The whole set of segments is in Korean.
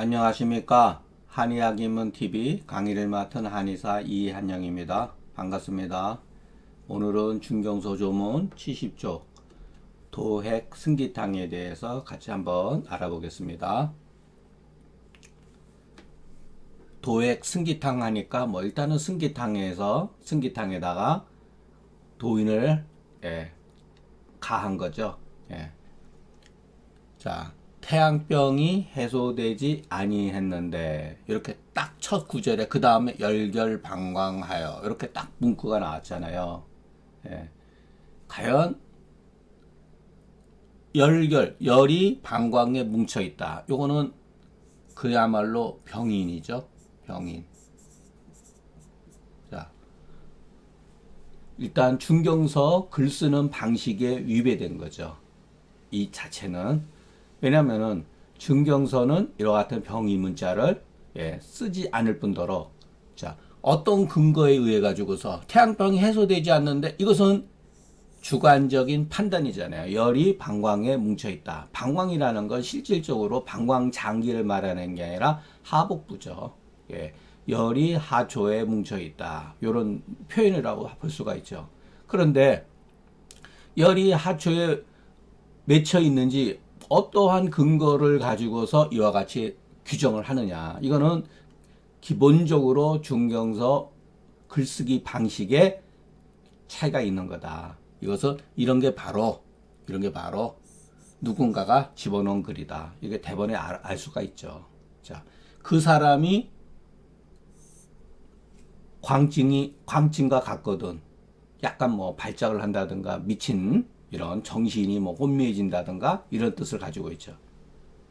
안녕하십니까. 한의학입문TV 강의를 맡은 한의사 이한영입니다. 반갑습니다. 오늘은 중경서 조문 70조 도핵 승기탕에 대해서 같이 한번 알아보겠습니다. 도핵 승기탕 하니까 일단은 승기탕에다가 도인을 가한 거죠. 자, 태양병이 해소되지 아니했는데 이렇게 딱 첫 구절에 그 다음에 열결방광하여 이렇게 딱 문구가 나왔잖아요. 과연 열이 방광에 뭉쳐 있다. 요거는 그야말로 병인이죠. 병인. 자, 일단 중경서 글 쓰는 방식에 위배된 거죠. 이 자체는. 왜냐면은 중경서는 이와 같은 병이 문자를 쓰지 않을 뿐더러, 자, 어떤 근거에 의해 가지고서 태양병이 해소되지 않는데 이것은 주관적인 판단이잖아요. 열이 방광에 뭉쳐 있다. 방광이라는 건 실질적으로 방광 장기를 말하는 게 아니라 하복부죠. 열이 하초에 뭉쳐 있다. 이런 표현이라고 볼 수가 있죠. 그런데 열이 하초에 맺혀 있는지 어떠한 근거를 가지고서 이와 같이 규정을 하느냐. 이거는 기본적으로 중경서 글쓰기 방식에 차이가 있는 거다. 이것은 이런 게 바로 누군가가 집어넣은 글이다. 이게 대번에 알 수가 있죠. 자, 그 사람이 광증과 같거든. 약간 발작을 한다든가 미친 이런 정신이 혼미해진다든가 이런 뜻을 가지고 있죠.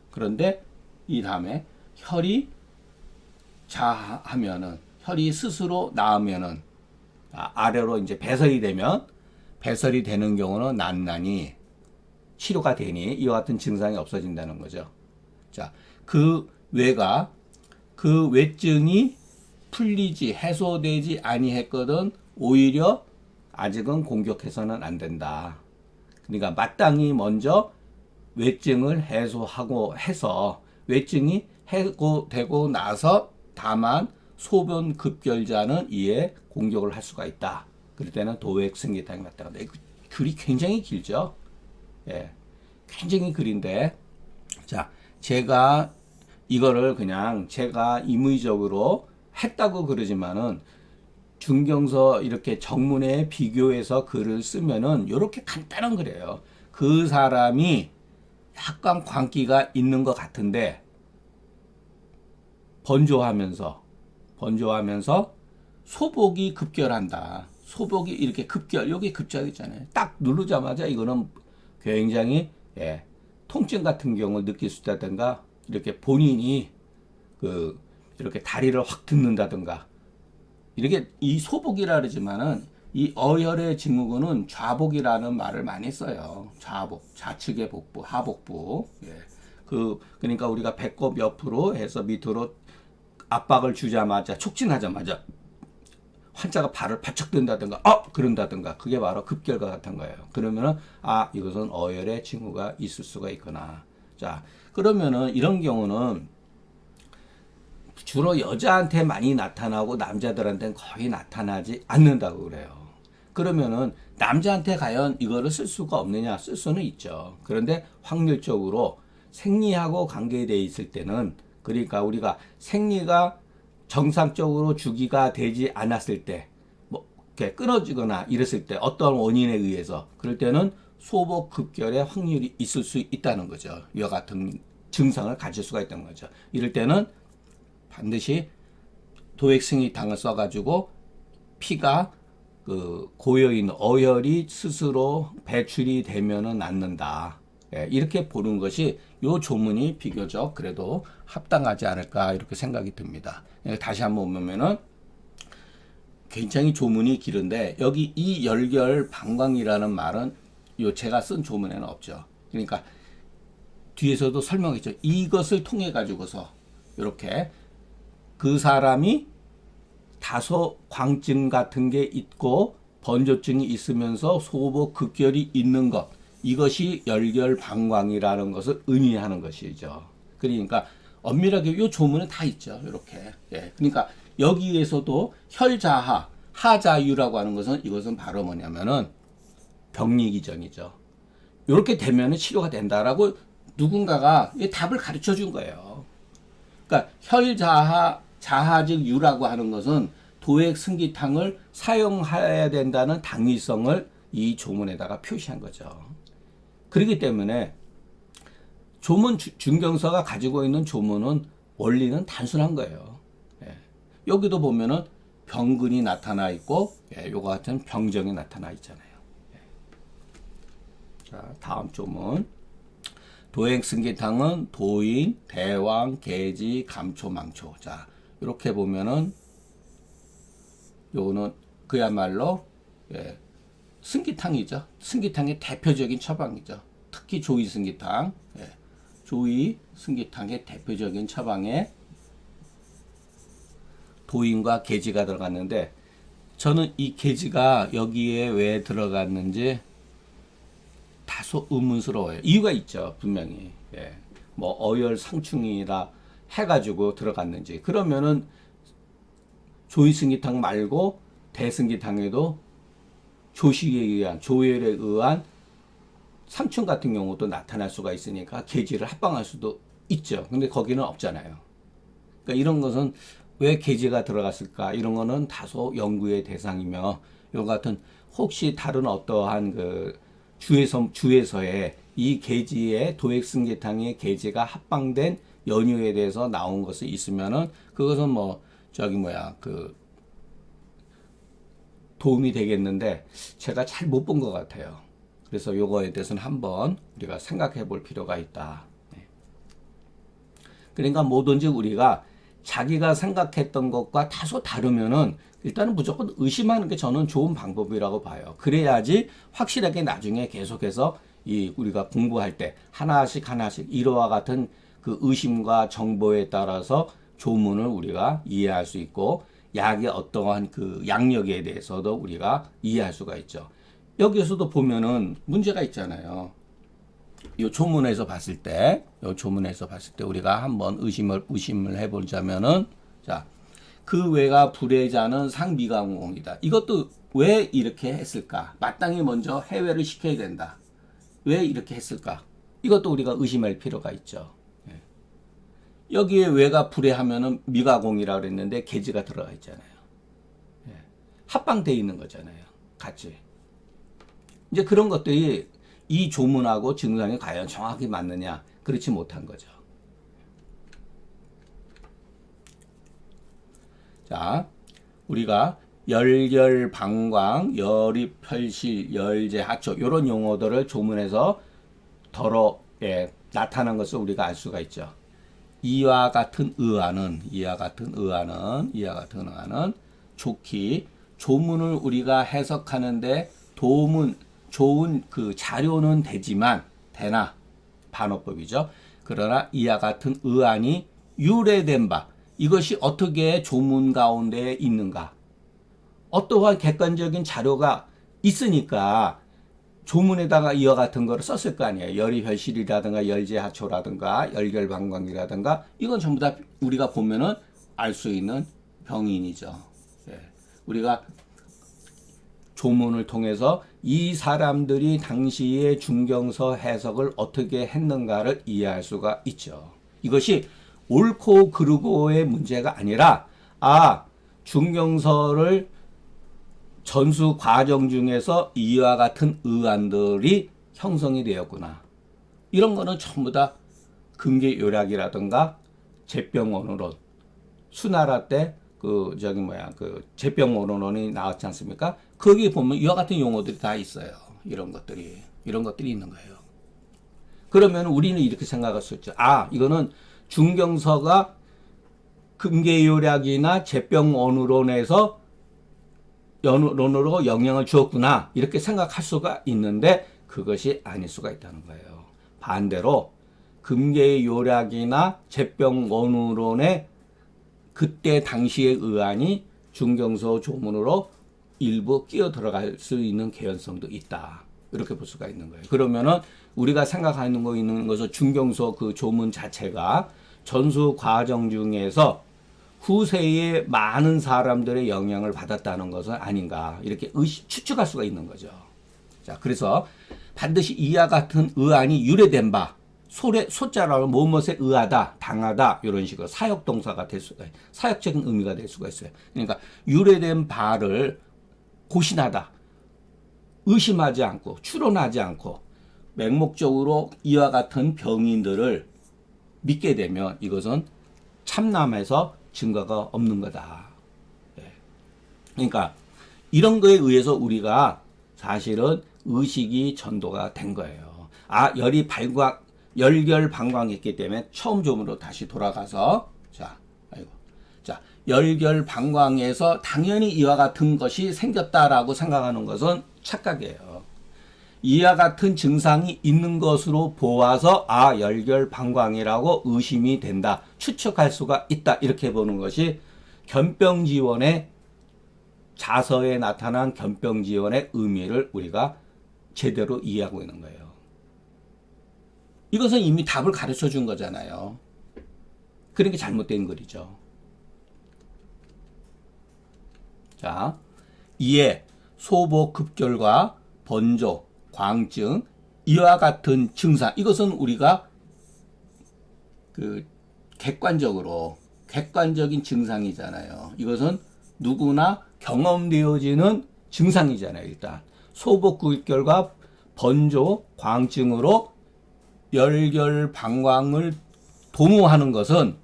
그런데 이 다음에 혈이 자하면은, 혈이 스스로 나으면은, 아래로 이제 배설이 되는 경우는 낫나니 치료가 되니 이와 같은 증상이 없어진다는 거죠. 자, 그 외증이 풀리지 해소되지 아니했거든 오히려 아직은 공격해서는 안 된다. 그러니까 마땅히 먼저 외증을 해소하고 해서 외증이 해고되고 나서 다만 소변 급결자는 이에 공격을 할 수가 있다. 그럴 때는 도액 승기탕이 맞다. 글이 굉장히 길죠. 굉장히 글인데, 자, 제가 이거를 그냥 제가 임의적으로 했다고 그러지만은 중경서 이렇게 정문에 비교해서 글을 쓰면은 이렇게 간단한 글이에요. 그 사람이 약간 광기가 있는 것 같은데 번조하면서 소복이 급결한다. 소복이 이렇게 여기 급작이잖아요. 딱 누르자마자 이거는 굉장히 통증 같은 경우를 느낄 수 있다든가 이렇게 본인이 이렇게 다리를 확 듣는다든가 이렇게 이 소복이라 그러지만은 이 어혈의 증후군은 좌복이라는 말을 많이 써요. 좌복, 좌측의 복부, 하복부. 그러니까 우리가 배꼽 옆으로 해서 밑으로 압박을 주자마자 촉진하자마자 환자가 발을 바짝 든다든가 그런다든가 그게 바로 급결과 같은 거예요. 그러면은 이것은 어혈의 징후가 있을 수가 있구나. 자, 그러면은 이런 경우는 주로 여자한테 많이 나타나고 남자들한테는 거의 나타나지 않는다고 그래요. 그러면은 남자한테 과연 이거를 쓸 수가 없느냐? 쓸 수는 있죠. 그런데 확률적으로 생리하고 관계되어 있을 때는, 그러니까 우리가 생리가 정상적으로 주기가 되지 않았을 때, 이렇게 끊어지거나 이랬을 때 어떤 원인에 의해서 그럴 때는 소복 급결의 확률이 있을 수 있다는 거죠. 이와 같은 증상을 가질 수가 있다는 거죠. 이럴 때는 반드시 도액승리탕을 써가지고 피가 고여있는 어혈이 스스로 배출이 되면은 낫는다. 이렇게 보는 것이 요 조문이 비교적 그래도 합당하지 않을까 이렇게 생각이 듭니다. 다시 한번 보면은 굉장히 조문이 길은데 여기 이 열결 방광이라는 말은 제가 쓴 조문에는 없죠. 그러니까 뒤에서도 설명했죠. 이것을 통해 가지고서 이렇게 그 사람이 다소 광증 같은 게 있고 번조증이 있으면서 소복 급결이 있는 것, 이것이 열결 방광이라는 것을 의미하는 것이죠. 그러니까 엄밀하게 요 조문에 다 있죠. 이렇게. 예. 그러니까 여기에서도 혈자하, 하자유라고 하는 것은 이것은 바로 뭐냐면은 병리기전이죠. 이렇게 되면은 치료가 된다라고 누군가가 이 답을 가르쳐 준 거예요. 그러니까 혈자하, 자하즉 유라고 하는 것은 도액 승기탕을 사용해야 된다는 당위성을 이 조문에다가 표시한 거죠. 그렇기 때문에 조문 중경서가 가지고 있는 조문은 원리는 단순한 거예요. 예. 여기도 보면은 병근이 나타나 있고, 예, 요거 같은 병정이 나타나 있잖아요. 예. 자, 다음 조문. 도액승기탕은 도인, 대왕, 계지, 감초, 망초. 자, 이렇게 보면은 요거는 그야말로 예, 승기탕이죠. 승기탕의 대표적인 처방이죠. 특히 조이 승기탕, 예, 조이 승기탕의 대표적인 처방에 도인과 계지가 들어갔는데 저는 이 계지가 여기에 왜 들어갔는지 다소 의문스러워요. 이유가 있죠, 분명히. 예, 뭐 어열 상충이라 해가지고 들어갔는지. 그러면은 조이 승기탕 말고 대승기탕에도 조식에 의한 조혈에 의한 상충 같은 경우도 나타날 수가 있으니까 계지를 합방할 수도 있죠. 근데 거기는 없잖아요. 그러니까 이런 것은 왜 계지가 들어갔을까? 이런 거는 다소 연구의 대상이며 요 같은 혹시 다른 어떠한 그 주에서에 이 계지의 도액승계탕의 계지가 합방된 연유에 대해서 나온 것이 있으면은 그것은 뭐 저기 뭐야 그 도움이 되겠는데 제가 잘 못 본 것 같아요. 그래서 요거에 대해서는 한번 우리가 생각해 볼 필요가 있다. 그러니까 뭐든지 우리가 자기가 생각했던 것과 다소 다르면은 일단은 무조건 의심하는 게 저는 좋은 방법이라고 봐요. 그래야지 확실하게 나중에 계속해서 이 우리가 공부할 때 하나씩 이러와 같은 그 의심과 정보에 따라서 조문을 우리가 이해할 수 있고 약의 어떠한 그 양력에 대해서도 우리가 이해할 수가 있죠. 여기에서도 보면은 문제가 있잖아요. 이 조문에서 봤을 때, 우리가 한번 의심을 해보자면은, 자, 그 외가 불의자는 상미강공이다. 이것도 왜 이렇게 했을까? 마땅히 먼저 해외를 시켜야 된다. 왜 이렇게 했을까? 이것도 우리가 의심할 필요가 있죠. 예. 여기에 외가 불의하면은 미가공이라고 그랬는데 계지가 들어가 있잖아요. 예. 합방되어 있는 거잖아요. 같이. 이제 그런 것들이 이 조문하고 증상이 과연 정확히 맞느냐? 그렇지 못한 거죠. 자, 우리가 열열방광, 열입혈실, 열제하초 이런 용어들을 조문에서 나타난 것을 우리가 알 수가 있죠. 이와 같은 의아는 좋기 조문을 우리가 해석하는데 도움은 좋은 그 자료는 되나 반어법이죠. 그러나 이와 같은 의안이 유래된 바 이것이 어떻게 조문 가운데 있는가? 어떠한 객관적인 자료가 있으니까 조문에다가 이와 같은 거를 썼을 거 아니에요. 열이혈실이라든가 열제하초라든가 열결방광이라든가 이건 전부 다 우리가 보면은 알 수 있는 병인이죠. 예. 우리가 조문을 통해서 이 사람들이 당시의 중경서 해석을 어떻게 했는가를 이해할 수가 있죠. 이것이 옳고 그르고의 문제가 아니라 중경서를 전수 과정 중에서 이와 같은 의안들이 형성이 되었구나. 이런 거는 전부 다 금계요략이라든가 제병원어론 수나라 때 제병원어론이 나왔지 않습니까? 거기에 보면 이와 같은 용어들이 다 있어요. 이런 것들이 있는 거예요. 그러면 우리는 이렇게 생각할 수 있죠. 이거는 중경서가 금계요략이나 제병원어론에서 연론으로 영향을 주었구나 이렇게 생각할 수가 있는데 그것이 아닐 수가 있다는 거예요. 반대로 금계요략이나 제병원어론의 그때 당시의 의안이 중경서 조문으로 일부 끼어 들어갈 수 있는 개연성도 있다. 이렇게 볼 수가 있는 거예요. 그러면은 우리가 생각하는 거 있는 것은 중경서 그 조문 자체가 전수 과정 중에서 후세에 많은 사람들의 영향을 받았다는 것은 아닌가 이렇게 추측할 수가 있는 거죠. 자, 그래서 반드시 이와 같은 의안이 유래된 바 소자라고 무엇에 의하다, 당하다 이런 식으로 사역 동사가 될 수가 있어요. 사역적인 의미가 될 수가 있어요. 그러니까 유래된 바를 고신하다, 의심하지 않고 추론하지 않고 맹목적으로 이와 같은 병인들을 믿게 되면 이것은 참남에서 증거가 없는 거다. 그러니까 이런 거에 의해서 우리가 사실은 의식이 전도가 된 거예요. 열결방광했기 때문에 처음 조문으로 다시 돌아가서 자, 열결방광에서 당연히 이와 같은 것이 생겼다라고 생각하는 것은 착각이에요. 이와 같은 증상이 있는 것으로 보아서 열결방광이라고 의심이 된다, 추측할 수가 있다 이렇게 보는 것이 견병지원의 자서에 나타난 견병지원의 의미를 우리가 제대로 이해하고 있는 거예요. 이것은 이미 답을 가르쳐 준 거잖아요. 그러니까 잘못된 글이죠. 자, 이에 소복급결과 번조, 광증, 이와 같은 증상, 이것은 우리가 객관적인 증상이잖아요. 이것은 누구나 경험되어지는 증상이잖아요. 일단 소복급결과 번조, 광증으로 열결방광을 도모하는 것은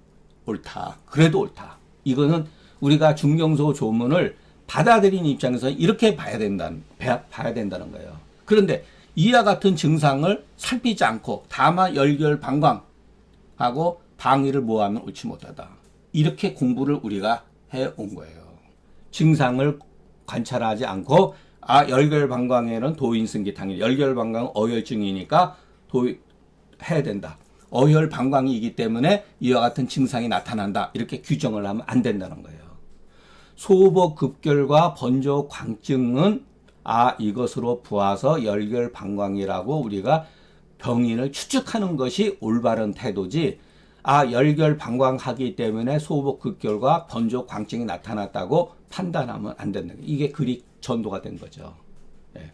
옳다. 그래도 옳다. 이거는 우리가 중경소 조문을 받아들인 입장에서 이렇게 봐야 된다는 거예요. 그런데 이와 같은 증상을 살피지 않고 다만 열결방광하고 방위를 모하면 옳지 못하다. 이렇게 공부를 우리가 해온 거예요. 증상을 관찰하지 않고 열결방광에는 도인승기탕이 열결방광은 어혈증이니까 해야 된다. 어혈방광이기 때문에 이와 같은 증상이 나타난다. 이렇게 규정을 하면 안 된다는 거예요. 소복급결과 번조, 광증은 이것으로 보아서 열결방광이라고 우리가 병인을 추측하는 것이 올바른 태도지, 열결방광하기 때문에 소복급결과 번조, 광증이 나타났다고 판단하면 안 된다. 이게 글이 전도가 된 거죠. 네.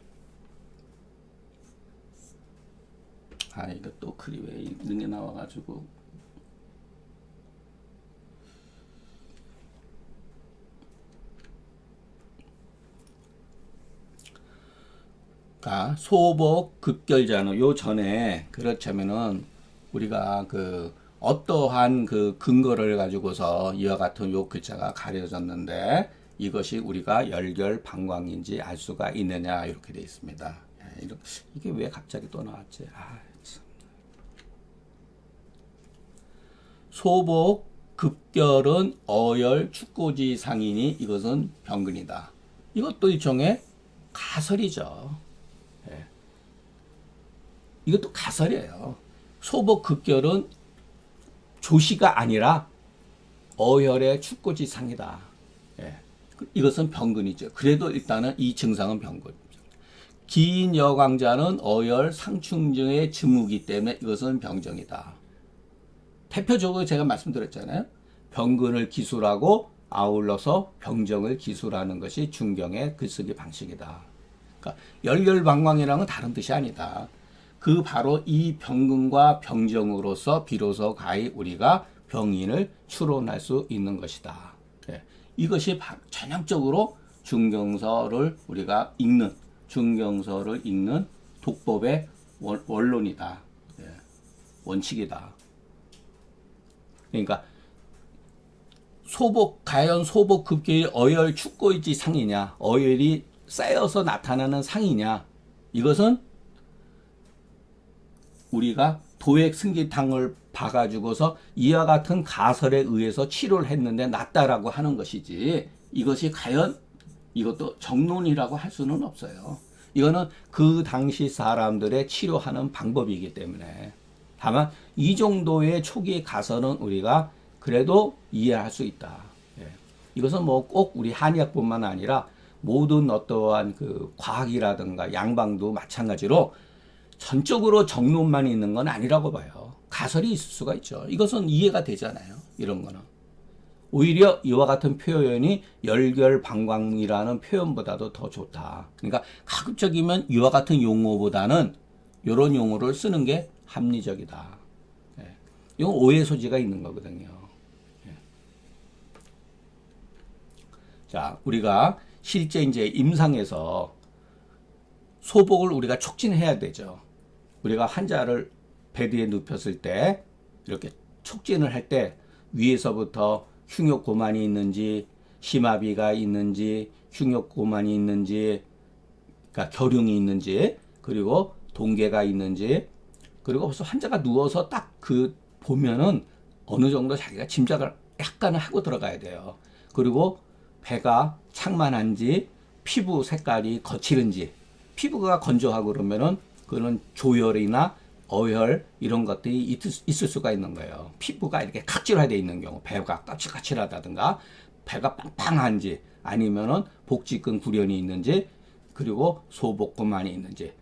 이거 또 글이 왜 있는 게 나와가지고. 소복 급결자는 요 전에 그렇자면은 우리가 어떠한 근거를 가지고서 이와 같은 요 글자가 가려졌는데 이것이 우리가 열결방광인지 알 수가 있느냐 이렇게 되어 있습니다. 이게 왜 갑자기 또 나왔지? 소복 급결은 어열 축고지 상이니 이것은 병근이다. 이것도 일종의 가설이죠. 이것도 가설이에요. 소복 급결은 조시가 아니라 어혈의 축고지 상이다. 이것은 병근이죠. 그래도 일단은 이 증상은 병근. 긴 여광자는 어혈 상충증의 증후기 때문에 이것은 병정이다. 대표적으로 제가 말씀드렸잖아요. 병근을 기술하고 아울러서 병정을 기술하는 것이 중경의 글쓰기 방식이다. 그러니까 열결방광이라는 건 다른 뜻이 아니다. 바로 이 병근과 병정으로서 비로소 가히 우리가 병인을 추론할 수 있는 것이다. 이것이 전형적으로 중경서를 읽는 독법의 원론이다. 원칙이다. 그러니까 과연 소복급결이 어혈 축고지 상이냐, 어혈이 쌓여서 나타나는 상이냐, 이것은 우리가 도액 승기탕을 봐가지고서 이와 같은 가설에 의해서 치료를 했는데 낫다라고 하는 것이지, 이것이 과연 이것도 정론이라고 할 수는 없어요. 이거는 그 당시 사람들의 치료하는 방법이기 때문에. 다만 이 정도의 초기 가설은 우리가 그래도 이해할 수 있다. 이것은 꼭 우리 한의학뿐만 아니라 모든 어떠한 과학이라든가 양방도 마찬가지로 전적으로 정론만 있는 건 아니라고 봐요. 가설이 있을 수가 있죠. 이것은 이해가 되잖아요. 이런 거는. 오히려 이와 같은 표현이 열결방광이라는 표현보다도 더 좋다. 그러니까 가급적이면 이와 같은 용어보다는 이런 용어를 쓰는 게 합리적이다. 예. 이건 오해 소지가 있는 거거든요. 예. 자, 우리가 실제 이제 임상에서 소복을 우리가 촉진해야 되죠. 우리가 환자를 베드에 눕혔을 때 이렇게 촉진을 할 때 위에서부터 흉욕고만이 있는지 심화비가 있는지 흉욕고만이 있는지 그러니까 결흉이 있는지 그리고 동계가 있는지 그리고 벌써 환자가 누워서 딱 그 보면은 어느 정도 자기가 짐작을 약간은 하고 들어가야 돼요. 그리고 배가 창만한지 피부 색깔이 거칠은지 피부가 건조하고 그러면은 그거는 조혈이나 어혈 이런 것들이 있을 수가 있는 거예요. 피부가 이렇게 각질화되어 있는 경우, 배가 까칠까칠하다든가, 배가 빵빵한지, 아니면은 복직근 구련이 있는지, 그리고 소복고만이 있는지,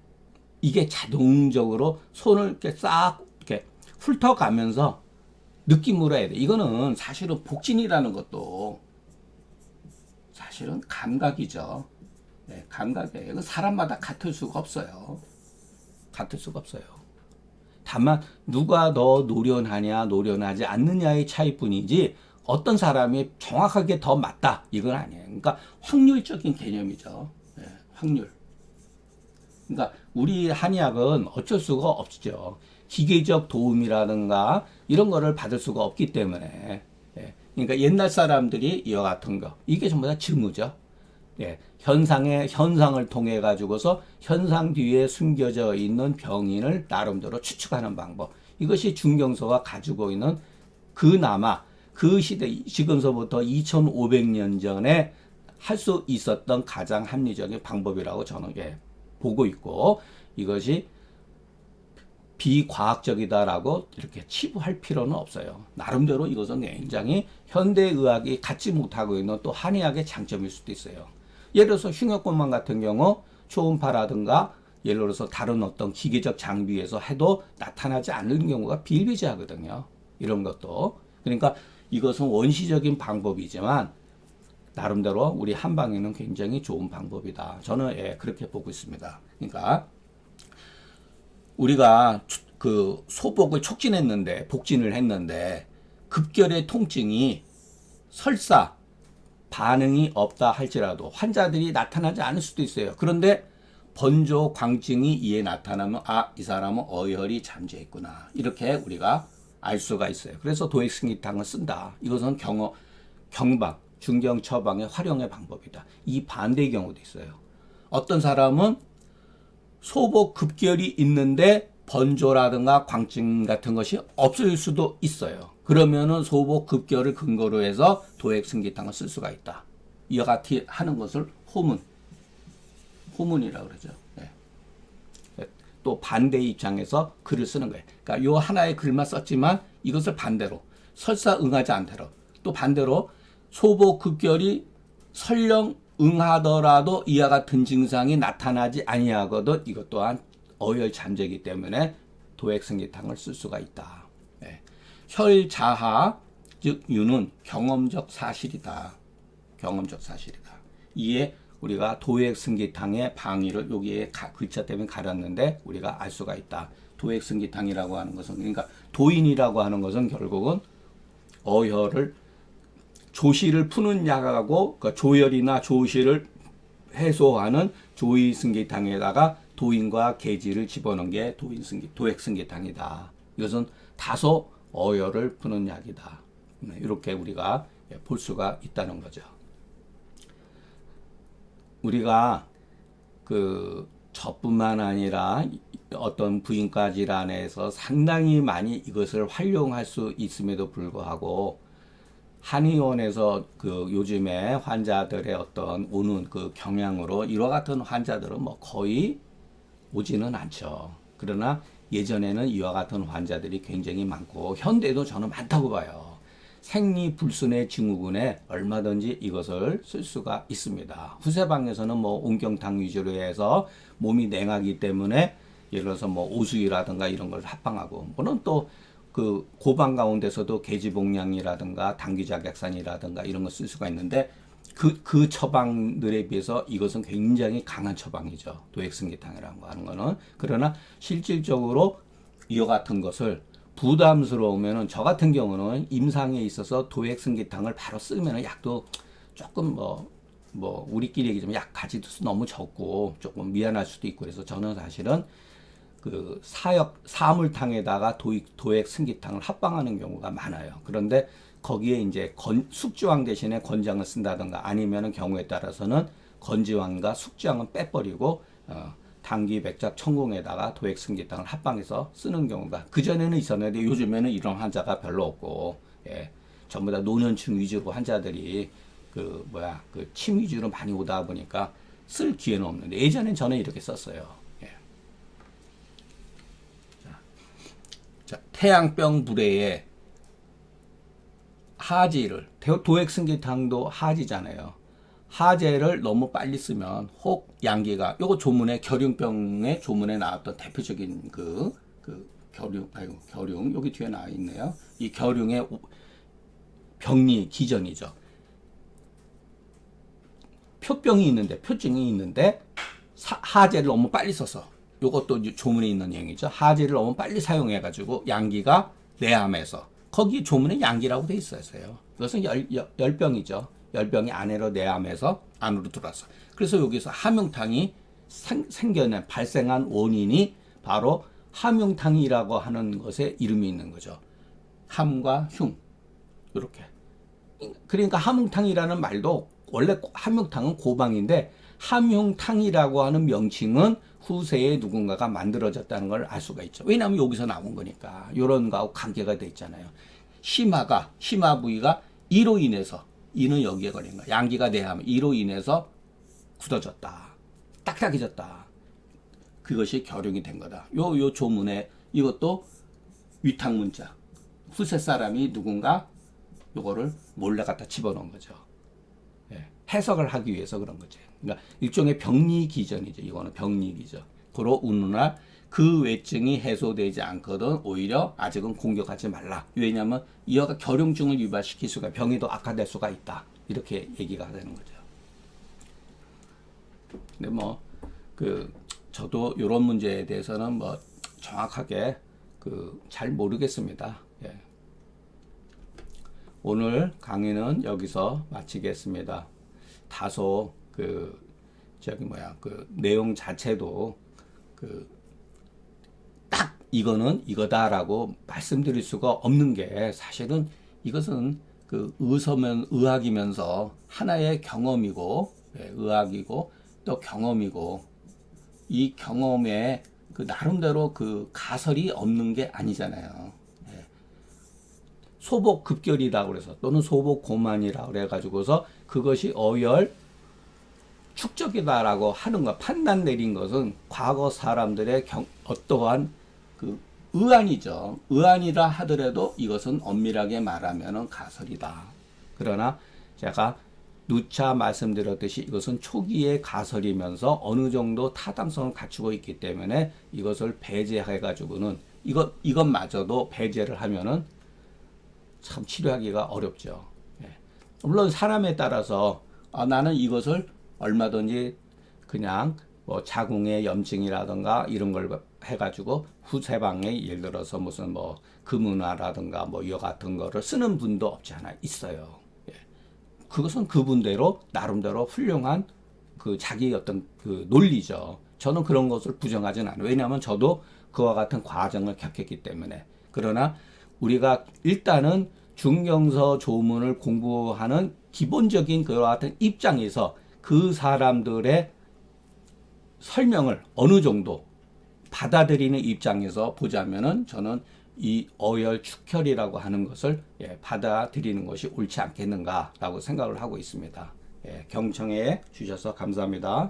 이게 자동적으로 손을 이렇게 싹 이렇게 훑어가면서 느낌으로 해야 돼. 이거는 사실은 복진이라는 것도 사실은 감각이죠. 네, 감각이에요. 이건 사람마다 같을 수가 없어요. 같을 수가 없어요. 다만 누가 더 노련하냐 노련하지 않느냐의 차이뿐이지 어떤 사람이 정확하게 더 맞다 이건 아니에요. 그러니까 확률적인 개념이죠. 네, 확률. 그러니까 우리 한의학은 어쩔 수가 없죠. 기계적 도움이라든가 이런 거를 받을 수가 없기 때문에. 예. 그러니까 옛날 사람들이 이와 같은 거 이게 전부 다 증후죠. 예. 현상을 통해 가지고서 현상 뒤에 숨겨져 있는 병인을 나름대로 추측하는 방법. 이것이 중경서가 가지고 있는 그나마 그 시대 지금서부터 2500년 전에 할 수 있었던 가장 합리적인 방법이라고 저는 보고 있고 이것이 비과학적이다라고 이렇게 치부할 필요는 없어요. 나름대로 이것은 굉장히 현대의학이 갖지 못하고 있는 또 한의학의 장점일 수도 있어요. 예를 들어서 흉역곤만 같은 경우 초음파라든가 예를 들어서 다른 어떤 기계적 장비에서 해도 나타나지 않는 경우가 비일비재하거든요. 이런 것도. 그러니까 이것은 원시적인 방법이지만 나름대로 우리 한방에는 굉장히 좋은 방법이다. 저는 그렇게 보고 있습니다. 그러니까 우리가 그 소복을 촉진했는데 복진을 했는데 급결의 통증이 설사 반응이 없다 할지라도 환자들이 나타나지 않을 수도 있어요. 그런데 번조 광증이 이에 나타나면 이 사람은 어혈이 잠재했구나. 이렇게 우리가 알 수가 있어요. 그래서 도액승기탕을 쓴다. 이것은 경방, 중경 처방의 활용의 방법이다. 이 반대의 경우도 있어요. 어떤 사람은 소복 급결이 있는데 번조라든가 광증 같은 것이 없을 수도 있어요. 그러면은 소복 급결을 근거로 해서 도액승기탕을 쓸 수가 있다. 이와 같이 하는 것을 호문이라고 그러죠. 네. 또 반대의 입장에서 글을 쓰는 거예요. 그러니까 요 하나의 글만 썼지만 이것을 반대로 설사 응하지 않더라도 또 반대로 소복 급결이 설령 응하더라도 이와 같은 증상이 나타나지 아니하거든 이것 또한 어혈 잠재이기 때문에 도액승기탕을 쓸 수가 있다. 네. 혈자하 즉 유는 경험적 사실이다. 경험적 사실이다. 이에 우리가 도액승기탕의 방위를 여기에 글자 때문에 가렸는데 우리가 알 수가 있다. 도액승기탕이라고 하는 것은 그러니까 도인이라고 하는 것은 결국은 어혈을 조시를 푸는 약하고 그러니까 조혈이나 조시를 해소하는 조이승기탕에다가 도인과 계지를 집어넣은 게 도액승기탕이다. 이것은 다소 어혈을 푸는 약이다. 이렇게 우리가 볼 수가 있다는 거죠. 우리가 저뿐만 아니라 어떤 부인과 질환에서 상당히 많이 이것을 활용할 수 있음에도 불구하고 한의원에서 요즘에 환자들의 어떤 오는 경향으로 이와 같은 환자들은 뭐 거의 오지는 않죠. 그러나 예전에는 이와 같은 환자들이 굉장히 많고 현대도 저는 많다고 봐요. 생리불순의 증후군에 얼마든지 이것을 쓸 수가 있습니다. 후세방에서는 뭐 온경탕 위주로 해서 몸이 냉하기 때문에 예를 들어서 뭐 오수유라든가 이런 걸 합방하고 물론 또 그 고방 가운데서도 계지복량이라든가 당귀작약산이라든가 이런 거 쓸 수가 있는데 그 처방들에 비해서 이것은 굉장히 강한 처방이죠. 도액승기탕이라는 거 하는 거는. 그러나 실질적으로 이와 같은 것을 부담스러우면은 저 같은 경우는 임상에 있어서 도액승기탕을 바로 쓰면은 약도 조금 우리끼리 얘기하자면 약 가지도 너무 적고 조금 미안할 수도 있고 그래서 저는 사실은 그 사물탕에다가 도액 승기탕을 합방하는 경우가 많아요. 그런데 거기에 이제 숙지황 대신에 건장을 쓴다든가 아니면은 경우에 따라서는 건지황과 숙지황은 빼버리고 당귀, 백작, 청궁에다가 도액 승기탕을 합방해서 쓰는 경우가 그전에는 있었는데 요즘에는 이런 환자가 별로 없고 예, 전부 다 노년층 위주로 환자들이 그 침 위주로 많이 오다 보니까 쓸 기회는 없는데 예전엔 저는 이렇게 썼어요. 예. 자, 태양병 불에에 하지를 도액승기탕도 하지잖아요. 하제를 너무 빨리 쓰면 혹 양기가 요거 조문에 결흉병의 조문에 나왔던 대표적인 그 결흉 여기 뒤에 나와 있네요. 이 결흉의 병리 기전이죠. 표병이 있는데 표증이 있는데 하제를 너무 빨리 써서 요것도 조문에 있는 내용이죠. 하제를 너무 빨리 사용해 가지고 양기가 내암에서 거기 조문에 양기라고 돼 있어요. 이것은 열병이죠. 열병이 안으로 내암에서 안으로 들어왔어. 그래서 여기서 함용탕이 생겨낸 발생한 원인이 바로 함용탕이라고 하는 것에 이름이 있는 거죠. 함과 흉 이렇게. 그러니까 함용탕이라는 말도 원래 함용탕은 고방인데 함용탕이라고 하는 명칭은 후세에 누군가가 만들어졌다는 걸 알 수가 있죠. 왜냐하면 여기서 나온 거니까. 이런 거하고 관계가 돼 있잖아요. 심화 부위가 이로 인해서 이는 여기에 걸린 거야. 양기가 내하면 이로 인해서 굳어졌다. 딱딱해졌다. 그것이 결용이 된 거다. 요 조문에 이것도 위탁문자. 후세 사람이 누군가 요거를 몰래 갖다 집어넣은 거죠. 예, 해석을 하기 위해서 그런 거죠. 그러니까 일종의 병리기전이죠. 이거는 병리기전. 고로 운운할 그 외증이 해소되지 않거든 오히려 아직은 공격하지 말라. 왜냐하면 이어가 결용증을 유발시킬 수가 병이 더 악화될 수가 있다. 이렇게 얘기가 되는 거죠. 근데 저도 이런 문제에 대해서는 정확하게 잘 모르겠습니다. 예. 오늘 강의는 여기서 마치겠습니다. 다소 내용 자체도 딱 이거는 이거다라고 말씀드릴 수가 없는 게 사실은 이것은 의학이면서 하나의 경험이고 의학이고 또 경험이고 이 경험에 나름대로 가설이 없는 게 아니잖아요. 소복 급결이라고 그래서 또는 소복 고만이라고 그래가지고서 그것이 어열 축적이다라고 하는 거 판단 내린 것은 과거 사람들의 어떠한 의안이죠. 의안이라 하더라도 이것은 엄밀하게 말하면 가설이다. 그러나 제가 누차 말씀드렸듯이 이것은 초기의 가설이면서 어느 정도 타당성을 갖추고 있기 때문에 이것을 배제해가지고는 이것마저도 배제를 하면은 참 치료하기가 어렵죠. 물론 사람에 따라서 나는 이것을 얼마든지 그냥 자궁의 염증이라든가 이런 걸 해가지고 후세방에 예를 들어서 무슨 금은화라든가 이와 같은 거를 쓰는 분도 없지 않아 있어요. 그것은 그분대로 나름대로 훌륭한 자기의 어떤 논리죠. 저는 그런 것을 부정하지는 않아요. 왜냐하면 저도 그와 같은 과정을 겪었기 때문에. 그러나 우리가 일단은 중경서 조문을 공부하는 기본적인 그와 같은 입장에서 그 사람들의 설명을 어느 정도 받아들이는 입장에서 보자면은 저는 이 어열 축혈이라고 하는 것을 받아들이는 것이 옳지 않겠는가라고 생각을 하고 있습니다. 경청해 주셔서 감사합니다.